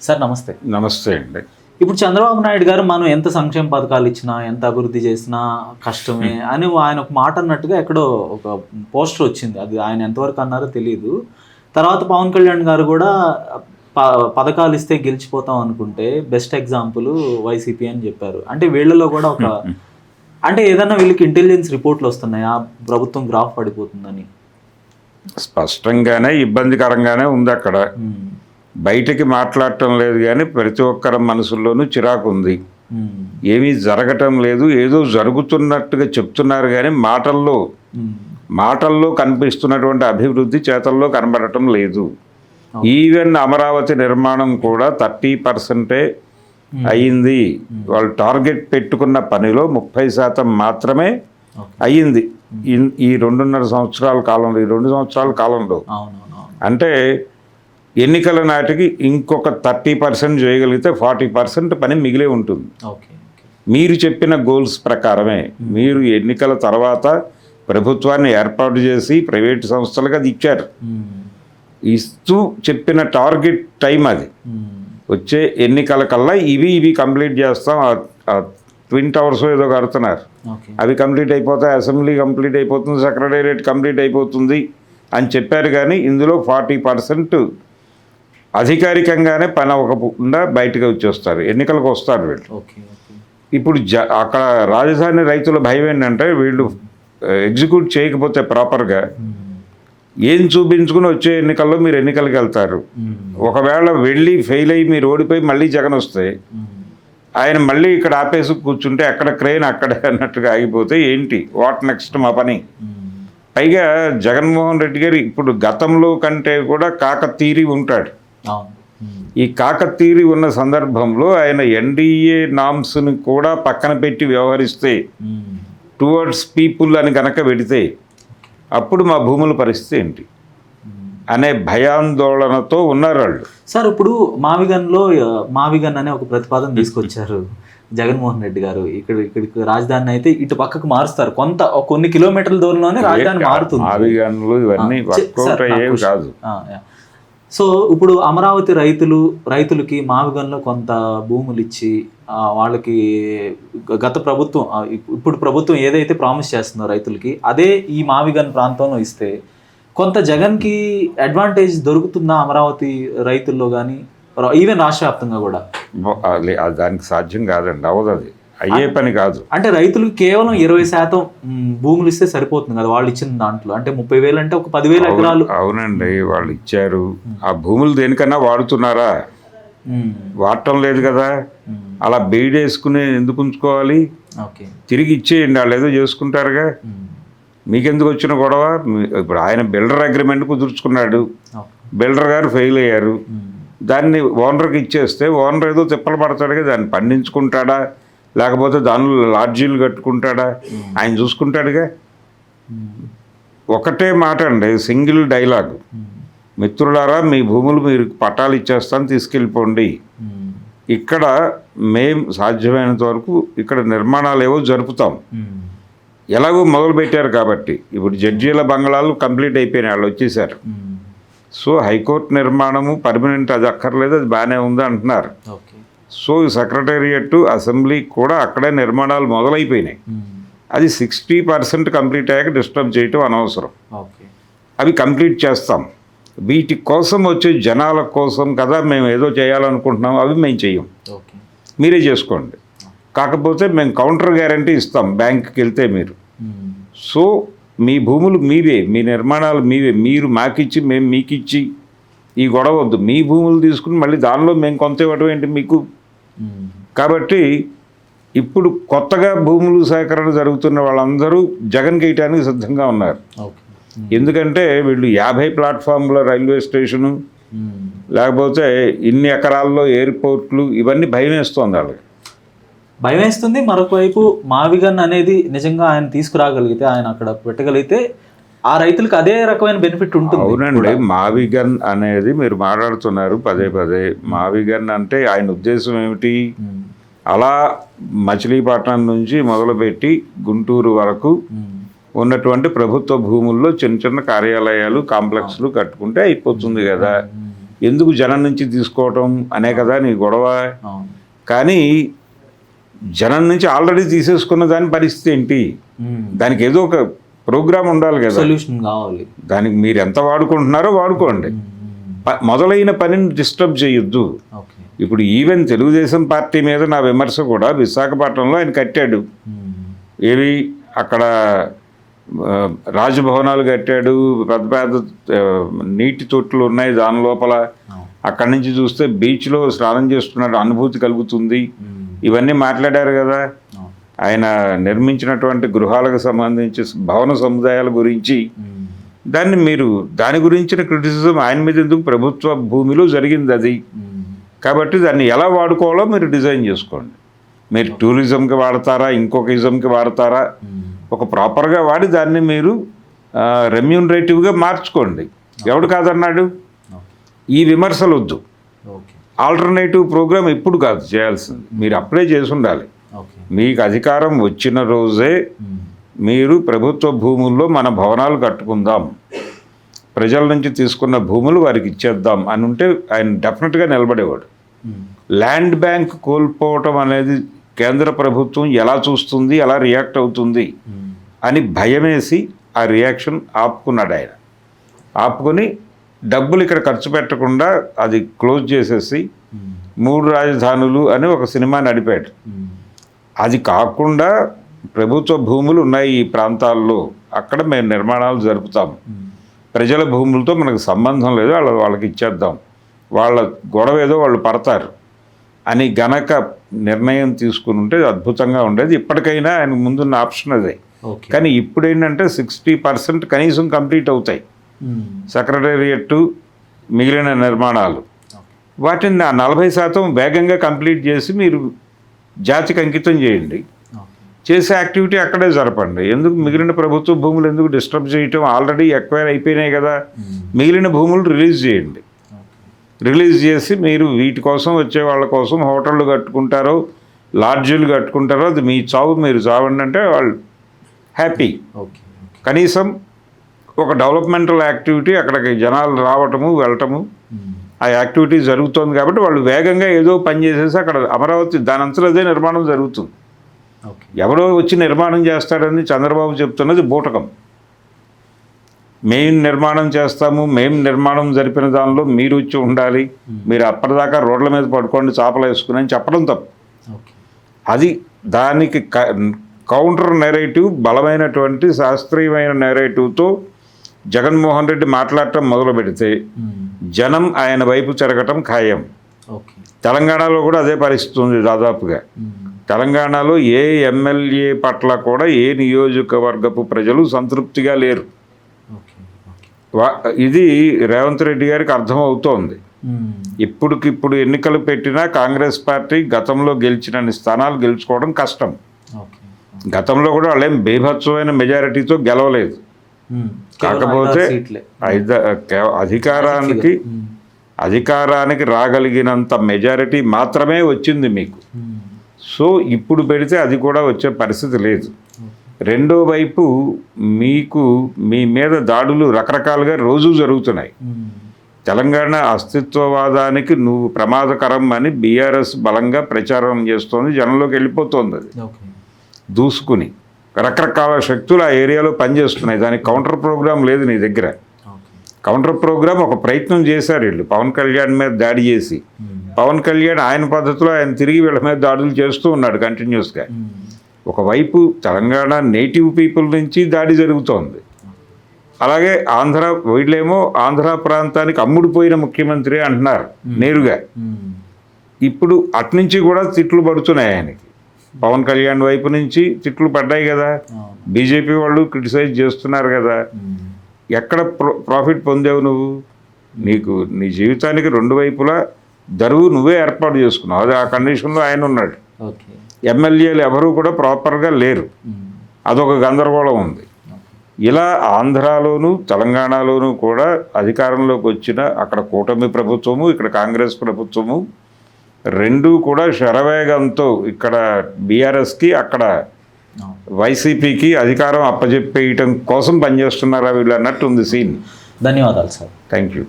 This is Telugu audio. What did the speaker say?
సార్ నమస్తే. నమస్తే అండి. ఇప్పుడు చంద్రబాబు నాయుడు గారు మనం ఎంత సంక్షేమ పథకాలు ఇచ్చినా, ఎంత అభివృద్ధి చేసినా కష్టమే అని ఆయన ఒక మాట అన్నట్టుగా ఎక్కడో ఒక పోస్టర్ వచ్చింది. అది ఆయన ఎంతవరకు అన్నారో తెలియదు. తర్వాత పవన్ కళ్యాణ్ గారు కూడా పథకాలు ఇస్తే గెలిచిపోతాం అనుకుంటే బెస్ట్ ఎగ్జాంపుల్ వైసీపీ అని చెప్పారు. అంటే వీళ్ళలో కూడా ఒక అంటే ఏదన్నా వీళ్ళకి ఇంటెలిజెన్స్ రిపోర్ట్లు వస్తున్నాయా ప్రభుత్వం గ్రాఫ్ పడిపోతుందని? స్పష్టంగానే ఇబ్బందికరంగానే ఉంది అక్కడ. బయటికి మాట్లాడటం లేదు కానీ ప్రతి ఒక్కరి మనసుల్లోనూ చిరాకు ఉంది. ఏమీ జరగటం లేదు, ఏదో జరుగుతున్నట్టుగా చెప్తున్నారు కానీ మాటల్లో కనిపిస్తున్నటువంటి అభివృద్ధి చేతల్లో కనబడటం లేదు. ఈవెన్ అమరావతి నిర్మాణం కూడా 30% అయ్యింది. వాళ్ళు టార్గెట్ పెట్టుకున్న పనిలో 30% మాత్రమే అయ్యింది ఈ 2.5 సంవత్సరాల కాలంలో. ఈ 2 సంవత్సరాల కాలంలో అంటే ఎన్నికల నాటికి ఇంకొక 30% చేయగలిగితే 40% పని మిగిలే ఉంటుంది. మీరు చెప్పిన గోల్స్ ప్రకారమే మీరు ఎన్నికల తర్వాత ప్రభుత్వాన్ని ఏర్పాటు చేసి ప్రైవేట్ సంస్థలకు అది ఇచ్చారు. ఇస్తూ చెప్పిన టార్గెట్ టైం అది. వచ్చే ఎన్నికల కల్లా ఇవి కంప్లీట్ చేస్తాం. ట్విన్ టవర్స్ ఏదో కడుతున్నారు, అవి కంప్లీట్ అయిపోతాయి, అసెంబ్లీ కంప్లీట్ అయిపోతుంది, సెక్రటేరియట్ కంప్లీట్ అయిపోతుంది అని చెప్పారు. కానీ ఇందులో 40% అధికారికంగానే పని అవ్వకుండా బయటకు వచ్చేస్తారు, ఎన్నికలకు వస్తారు వీళ్ళు. ఇప్పుడు అక్కడ రాజధాని రైతుల భయం ఏంటంటే వీళ్ళు ఎగ్జిక్యూట్ చేయకపోతే ప్రాపర్గా ఏం చూపించుకుని వచ్చే ఎన్నికల్లో మీరు ఎన్నికలకు వెళ్తారు. ఒకవేళ వెళ్ళి ఫెయిల్ అయ్యి మీరు ఓడిపోయి మళ్ళీ జగన్ వస్తే ఆయన మళ్ళీ ఇక్కడ ఆపేసి కూర్చుంటే ఎక్కడ క్రెయిన్ అక్కడే అన్నట్టుగా ఆగిపోతే ఏంటి వాట్ నెక్స్ట్ మా పని. పైగా జగన్మోహన్ రెడ్డి గారు ఇప్పుడు గతంలో కంటే కూడా కాకతీరి ఉంటాడు. ఈ కాకతీరి ఉన్న సందర్భంలో ఆయన ఎన్డీఏ నామ్స్ని కూడా పక్కన పెట్టి వ్యవహరిస్తే టువర్డ్స్ పీపుల్ అని కనుక పెడితే అప్పుడు మా భూముల పరిస్థితి ఏంటి అనే భయాందోళనతో ఉన్నారు వాళ్ళు. సార్ ఇప్పుడు మావిగన్ అనే ఒక ప్రతిపాదన తీసుకొచ్చారు జగన్మోహన్ రెడ్డి గారు. ఇక్కడికి రాజధాని అయితే ఇటు పక్కకు మారుస్తారు, కొన్ని కిలోమీటర్ల దూరంలోనే రాజధాని మారుతుంది. మావిగన్లు ఇవన్నీ వర్కౌట్ అయ్యేవి కాదు. సో ఇప్పుడు అమరావతి రైతులకి మావిగన్లో కొంత భూములు ఇచ్చి వాళ్ళకి గత ప్రభుత్వం ఇప్పుడు ప్రభుత్వం ఏదైతే ప్రామిస్ చేస్తుందో రైతులకి అదే ఈ మావిగన్ ప్రాంతంలో ఇస్తే కొంత జగన్కి అడ్వాంటేజ్ దొరుకుతుందా అమరావతి రైతుల్లో కానీ ఈవెన్ రాష్ట్ర వ్యాప్తంగా కూడా? దానికి సాధ్యం కాదండి, అవ్వదు, అది అయ్యే పని కాదు. అంటే రైతులకు కేవలం 20% భూములు ఇస్తే సరిపోతుంది కదా వాళ్ళు ఇచ్చిన దాంట్లో. అంటే 30,000 అంటే ఒక 10,000 ఎకరాలు. అవునండి, వాళ్ళు ఇచ్చారు. ఆ భూములు దేనికన్నా వాడుతున్నారా? వాడటం లేదు కదా. అలా బీడేసుకుని ఎందుకు ఉంచుకోవాలి? తిరిగి ఇచ్చేయండి, వాళ్ళు ఏదో చేసుకుంటారుగా. మీకెందుకు వచ్చిన గొడవ? ఇప్పుడు ఆయన బిల్డర్ అగ్రిమెంట్ కుదుర్చుకున్నాడు, బిల్డర్ గారు ఫెయిల్ అయ్యారు, దాన్ని ఓనర్కి ఇచ్చేస్తే ఓనర్ ఏదో తిప్పలు పడతాడుగా. దాన్ని పండించుకుంటాడా లేకపోతే దానిలో లాడ్జీలు కట్టుకుంటాడా? ఆయన చూసుకుంటాడుగా. ఒకటే మాట అండి, సింగిల్ డైలాగ్, మిత్రులారా మీ భూములు మీరు పట్టాలు ఇచ్చేస్తాను తీసుకెళ్ళిపోండి. ఇక్కడ మేం సాధ్యమైనంత వరకు ఇక్కడ నిర్మాణాలు ఏవో జరుపుతాం. ఎలాగో మొదలు పెట్టారు కాబట్టి ఇప్పుడు జడ్జీల బంగ్లాలు కంప్లీట్ అయిపోయినాయి, వాళ్ళు వచ్చేసారు. సో హైకోర్టు నిర్మాణము పర్మనెంట్ అది అక్కర్లేదు, అది బాగానే ఉంది అంటున్నారు. సో సెక్రటేరియట్ అసెంబ్లీ కూడా అక్కడే నిర్మాణాలు మొదలైపోయినాయి. అది 60% కంప్లీట్ అయ్యాక డిస్టర్బ్ చేయటం అనవసరం. అవి కంప్లీట్ చేస్తాం. వీటి కోసం వచ్చే జనాల కోసం కదా మేము ఏదో చేయాలనుకుంటున్నాం, అవి మేము చెయ్యం, మీరే చేసుకోండి. కాకపోతే మేము కౌంటర్ గ్యారంటీ ఇస్తాం బ్యాంకుకి వెళ్తే మీరు. సో మీ భూములు మీవే, మీ నిర్మాణాలు మీవే, మీరు మాకిచ్చి మేము మీకు ఇచ్చి ఈ గొడవ వద్దు. మీ భూములు తీసుకుని మళ్ళీ దానిలో మేము కొంత ఇవ్వడం ఏంటి మీకు? కాబట్టి ఇప్పుడు కొత్తగా భూములు సేకరణ జరుగుతున్న వాళ్ళందరూ జగన్ గేయటానికి సిద్ధంగా ఉన్నారు. ఎందుకంటే వీళ్ళు 50 ప్లాట్ఫామ్ల రైల్వే స్టేషను లేకపోతే ఇన్ని ఎకరాల్లో ఎయిర్పోర్ట్లు ఇవన్నీ భయం వేస్తుంది వాళ్ళకి. భయం వేస్తుంది. మరొక వైపు మావిగన్ అనేది నిజంగా ఆయన తీసుకురాగలిగితే, ఆయన అక్కడ పెట్టగలిగితే ఆ రైతులకు అదే రకమైన బెనిఫిట్ ఉంటుంది. అవునండి, మావిగన్ అనేది మీరు మాట్లాడుతున్నారు పదే. మావిగన్ అంటే ఆయన ఉద్దేశం ఏమిటి? అలా మచిలీపట్నం నుంచి మొదలుపెట్టి గుంటూరు వరకు ఉన్నటువంటి ప్రభుత్వ భూముల్లో చిన్న చిన్న కార్యాలయాలు కాంప్లెక్స్లు కట్టుకుంటే అయిపోతుంది కదా. ఎందుకు జనం నుంచి తీసుకోవటం అనే కదా నీ గొడవ. అవును. కానీ జనం నుంచి ఆల్రెడీ తీసేసుకున్న దాని పరిస్థితి ఏంటి? దానికి ఏదో ఒక ప్రోగ్రామ్ ఉండాలి కదా, సొల్యూషన్ కావాలి. దానికి మీరు ఎంత వాడుకుంటున్నారో వాడుకోండి. మొదలైన పనిని డిస్టర్బ్ చేయొద్దు. ఓకే. ఇప్పుడు ఈవెన్ తెలుగుదేశం పార్టీ మీద నా విమర్శ కూడా విశాఖపట్నంలో ఆయన కట్టాడు. ఏవి అక్కడ రాజభవనాలు కట్టాడు, పెద్ద పెద్ద నీటి తొట్లు ఉన్నాయి దాని లోపల. అక్కడి నుంచి చూస్తే బీచ్లో స్నానం చేస్తున్నాడు, అనుభూతి కలుగుతుంది. ఇవన్నీ మాట్లాడారు కదా. ఆయన నిర్మించినటువంటి గృహాలకు సంబంధించి భవన సముదాయాల గురించి దాని గురించిన క్రిటిసిజం ఆయన మీద ఎందుకు? ప్రభుత్వ భూమిలో జరిగింది అది. కాబట్టి దాన్ని ఎలా వాడుకోవాలో మీరు డిజైన్ చేసుకోండి. మీరు టూరిజంకి వాడతారా, ఇంకొక ఇజంకి వాడతారా, ఒక ప్రాపర్గా వాడి దాన్ని మీరు రెమ్యూనరేటివ్గా మార్చుకోండి. ఎవడు కాదన్నాడు? ఈ విమర్శలు వద్దు. ఆల్టర్నేటివ్ ప్రోగ్రామ్ ఇప్పుడు కాదు చేయాల్సింది, మీరు అప్పుడే చేసి ఉండాలి. మీకు అధికారం వచ్చిన రోజే మీరు ప్రభుత్వ భూముల్లో మన భవనాలు కట్టుకుందాం, ప్రజల నుంచి తీసుకున్న భూములు వారికి ఇచ్చేద్దాం అని ఉంటే ఆయన డెఫినెట్గా నిలబడేవాడు. ల్యాండ్ బ్యాంక్ కోల్పోవటం అనేది కేంద్ర ప్రభుత్వం ఎలా చూస్తుంది, ఎలా రియాక్ట్ అవుతుంది అని భయమేసి ఆ రియాక్షన్ ఆపుకున్నాడు ఆయన. ఆపుకొని డబ్బులు ఇక్కడ ఖర్చు పెట్టకుండా అది క్లోజ్ చేసేసి 3 రాజధానులు అని ఒక సినిమా నడిపాడు. అది కాకుండా ప్రభుత్వ భూములు ఉన్నాయి ఈ ప్రాంతాల్లో, అక్కడ మేము నిర్మాణాలు జరుపుతాం, ప్రజల భూములతో మనకు సంబంధం లేదు, వాళ్ళకి ఇచ్చేద్దాం, వాళ్ళ గొడవ ఏదో వాళ్ళు పడతారు అని గనక నిర్ణయం తీసుకుని ఉంటే అద్భుతంగా ఉండేది. ఇప్పటికైనా ఆయన ముందున్న ఆప్షన్ అదే. కానీ ఇప్పుడు ఏంటంటే 60% కనీసం కంప్లీట్ అవుతాయి సెక్రటేరియట్, మిగిలిన నిర్మాణాలు. వాటిని 40% వేగంగా కంప్లీట్ చేసి మీరు జాతికి అంకితం చేయండి. చేసే యాక్టివిటీ అక్కడే జరపండి. ఎందుకు మిగిలిన ప్రభుత్వ భూములు ఎందుకు డిస్టర్బ్ చేయటం? ఆల్రెడీ ఎక్వైర్ అయిపోయినాయి కదా. మిగిలిన భూములు రిలీజ్ చేయండి. రిలీజ్ చేసి మీరు వీటి కోసం వచ్చే వాళ్ళ కోసం హోటళ్ళు కట్టుకుంటారో, లాడ్జీలు కట్టుకుంటారో, అది మీ చావు, మీరు చావండి అంటే వాళ్ళు హ్యాపీ. కనీసం ఒక డెవలప్మెంటల్ యాక్టివిటీ, అక్కడికి జనాలు రావటము వెళ్ళటము, ఆ యాక్టివిటీ జరుగుతుంది. కాబట్టి వాళ్ళు వేగంగా ఏదో పని చేసేసి అక్కడ అమరావతి దాని అంతలో అదే నిర్మాణం జరుగుతుంది. ఎవరో వచ్చి నిర్మాణం చేస్తాడని చంద్రబాబు చెప్తున్నది బూటకం. మేము నిర్మాణం చేస్తాము, మేము నిర్మాణం జరిపిన దానిలో మీరు వచ్చి ఉండాలి, మీరు అప్పటిదాకా రోడ్ల మీద పడుకోండి చాపలు వేసుకుని అని చెప్పడం తప్పు. అది దానికి కౌంటర్ నెరేటివ్, బలమైనటువంటి శాస్త్రీయమైన నెరేటివ్తో జగన్మోహన్ రెడ్డి మాట్లాడటం మొదలు పెడితే జనం ఆయన వైపు చెరగటం ఖాయం. తెలంగాణలో కూడా అదే పరిస్థితి ఉంది దాదాపుగా. తెలంగాణలో ఏ ఎమ్మెల్యే పట్ల కూడా ఏ నియోజకవర్గపు ప్రజలు సంతృప్తిగా లేరు. ఇది రేవంత్ రెడ్డి గారికి అర్థమవుతోంది. ఇప్పటికిప్పుడు ఎన్నికలు పెట్టినా కాంగ్రెస్ పార్టీ గతంలో గెలిచినన్ని స్థానాలు గెలుచుకోవడం కష్టం. గతంలో కూడా వాళ్ళేం బీభత్సమైన మెజారిటీతో గెలవలేదు. కాకపోతే అధికారానికి రాగలిగినంత మెజారిటీ మాత్రమే వచ్చింది మీకు. సో ఇప్పుడు పెడితే అది కూడా వచ్చే పరిస్థితి లేదు. రెండో వైపు మీకు మీ మీద దాడులు రకరకాలుగా రోజు జరుగుతున్నాయి. తెలంగాణ అస్తిత్వవాదానికి నువ్వు ప్రమాదకరం అని బీఆర్ఎస్ బలంగా ప్రచారం చేస్తోంది, జనంలోకి వెళ్ళిపోతుంది. అది దూసుకుని రకరకాల శక్తులు ఆ ఏరియాలో పనిచేస్తున్నాయి. దానికి కౌంటర్ ప్రోగ్రాం లేదు నీ దగ్గర. కౌంటర్ ప్రోగ్రాం ఒక ప్రయత్నం చేశారు వీళ్ళు, పవన్ కళ్యాణ్ మీద దాడి చేసి. పవన్ కళ్యాణ్ ఆయన పద్ధతిలో ఆయన తిరిగి వీళ్ళ మీద దాడులు చేస్తూ ఉన్నాడు కంటిన్యూస్గా. ఒకవైపు తెలంగాణ నేటివ్ పీపుల్ నుంచి దాడి జరుగుతోంది, అలాగే వీళ్ళేమో ఆంధ్ర ప్రాంతానికి అమ్ముడుపోయిన ముఖ్యమంత్రి అంటున్నారు నేరుగా. ఇప్పుడు అట్నుంచి కూడా తిట్లు పడుతున్నాయి ఆయనకి. పవన్ కళ్యాణ్ వైపు నుంచి తిట్లు పడ్డాయి కదా, బీజేపీ వాళ్ళు క్రిటిసైజ్ చేస్తున్నారు కదా. ఎక్కడ ప్రాఫిట్ పొందావు నువ్వు? నీ జీవితానికి 2 వైపులా దరువు నువ్వే ఏర్పాటు చేసుకున్నావు. అది ఆ కండిషన్లో ఆయన ఉన్నాడు. ఎమ్మెల్యేలు ఎవరూ కూడా ప్రాపర్గా లేరు, అదొక గందరగోళం ఉంది. ఇలా ఆంధ్రాలోను తెలంగాణలోనూ కూడా అధికారంలోకి వచ్చిన అక్కడ కూటమి ప్రభుత్వము, ఇక్కడ కాంగ్రెస్ ప్రభుత్వము రెండూ కూడా శరవేగంతో ఇక్కడ బీఆర్ఎస్కి అక్కడ వైసీపీకి అధికారం అప్పజెప్పేయటం కోసం పనిచేస్తున్నారా వీళ్ళు అన్నట్టు ఉంది సీన్. ధన్యవాదాలు సార్. Thank you.